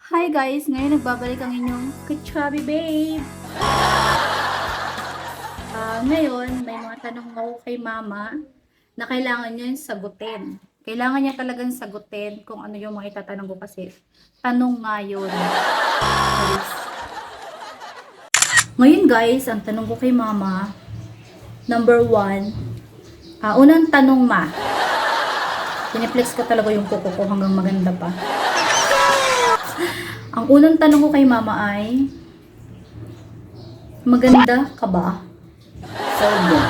Hi guys! Ngayon nagbabalik ang inyong ka-chubby babe! Ngayon, may mga tanong ako kay mama na kailangan niya yung sagutin. Kailangan niya talagang sagutin kung ano yung mga itatanong ko kasi tanong nga yun. Guys. Ngayon guys, ang tanong ko kay mama, number 1, unang tanong ma. Piniplex ko talaga yung kuko ko hanggang maganda pa. Ang unang tanong ko kay mama ay, maganda ka ba? Sobra.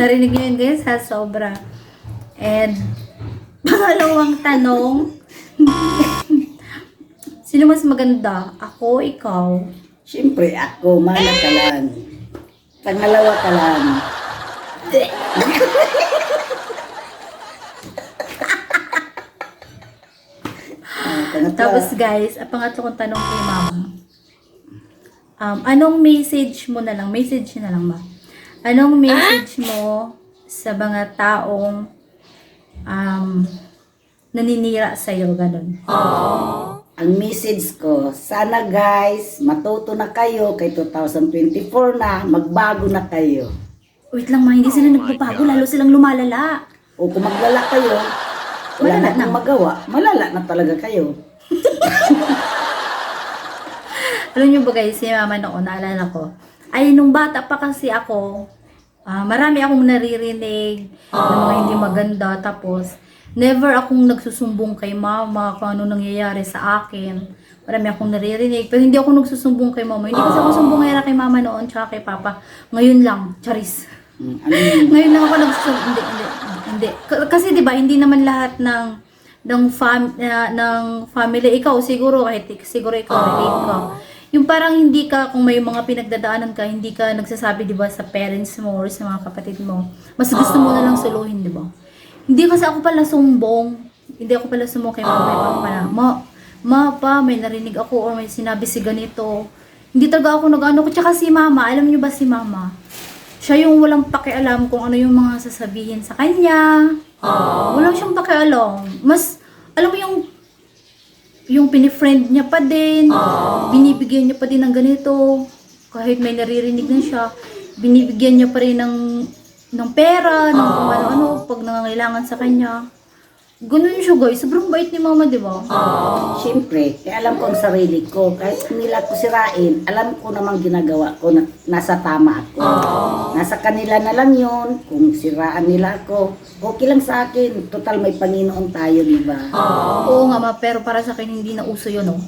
Narinig niyo yun guys ha, sobra. And, pangalawang tanong, sino mas maganda? Ako, ikaw? Siyempre ako, mana ka lang. Pangalawa ka lang. Tapos guys, ang pangatlo kong tanong kay mama, anong message mo na lang, message na lang ba? Anong message mo sa mga taong naninira sa'yo, ganun? Ang message ko, sana guys, matuto na kayo kay 2024 na, magbago na kayo. Wait lang ma, hindi sila nagbabago, lalo silang lumalala. O kung maglala kayo, wala Malala na akong na. magawa, malala na talaga kayo. Alam niyo ba guys, si mama noon, naalala ko, ay nung bata pa kasi ako, marami akong naririnig ng mga hindi maganda, tapos never akong nagsusumbong kay mama kung ano nangyayari sa akin. Marami akong naririnig, pero hindi ako nagsusumbong kay mama. Hindi kasi ako sumbongera kay mama noon, tsaka kay papa. Ngayon lang, charis. Ano yun? Ngayon lang ako nagsusumbong, hindi. Kasi 'di ba, hindi naman lahat ng family, ikaw siguro, siguro ikaw relate ka. Yung parang hindi ka, kung may mga pinagdadaanan ka, hindi ka nagsasabi 'di ba sa parents mo or sa mga kapatid mo. Mas gusto mo na lang suluhin, 'di ba? Hindi kasi ako pala sumbong. Hindi ako pala sumbong kay mama, kay papa na, pa, may narinig ako or may sinabi si ganito. Hindi talaga ako nag-ano ko. Tsaka si mama, alam niyo ba si mama? Siya yung walang pakialam kung ano yung mga sasabihin sa kanya. Walang siyang pakialam. Mas, alam mo yung pinifriend niya pa din. Binibigyan niya pa din ng ganito. Kahit may naririnig na siya, binibigyan niya pa rin ng pera, ng kung ano-ano, pag nangangailangan sa kanya. Ganun siya guys. Sobrang bait ni mama, di ba? Siyempre, alam ko ang sarili ko. Kahit nila ko sirain, alam ko namang ginagawa ko na nasa tama ako. Nasa kanila na lang yun. Kung siraan nila ako, okay lang sa akin. Total may Panginoon tayo, di ba? Oo nga ma, pero para sa akin hindi na uso yun, oh.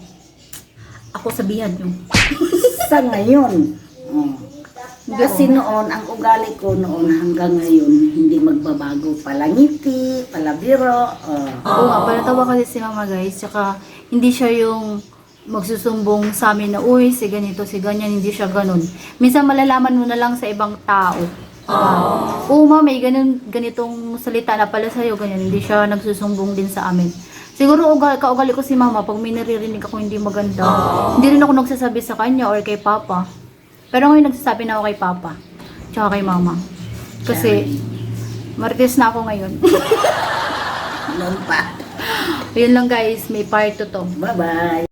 Ako sabihan nyo. Sa ngayon. Kasi noon, ang ugali ko noon hanggang ngayon, hindi magbabago. Palangiti, palabiro. Oo nga, palatawa kasi si mama guys. Tsaka hindi siya yung magsusumbong sa amin na, uy, si ganito, si ganyan, hindi siya ganun. Minsan malalaman mo na lang sa ibang tao. Oo ma, may ganitong salita na pala sa'yo, ganyan. Hindi siya nagsusumbong din sa amin. Siguro kaugali ko si mama, pag may naririnig ako hindi maganda, hindi rin ako nagsasabi sa kanya or kay papa. Pero ngayon nagsasabi na ako kay papa, tsaka kay mama. Kasi, marites na ako ngayon. Noon pa. Ayun lang guys, may part 2 to. Bye-bye.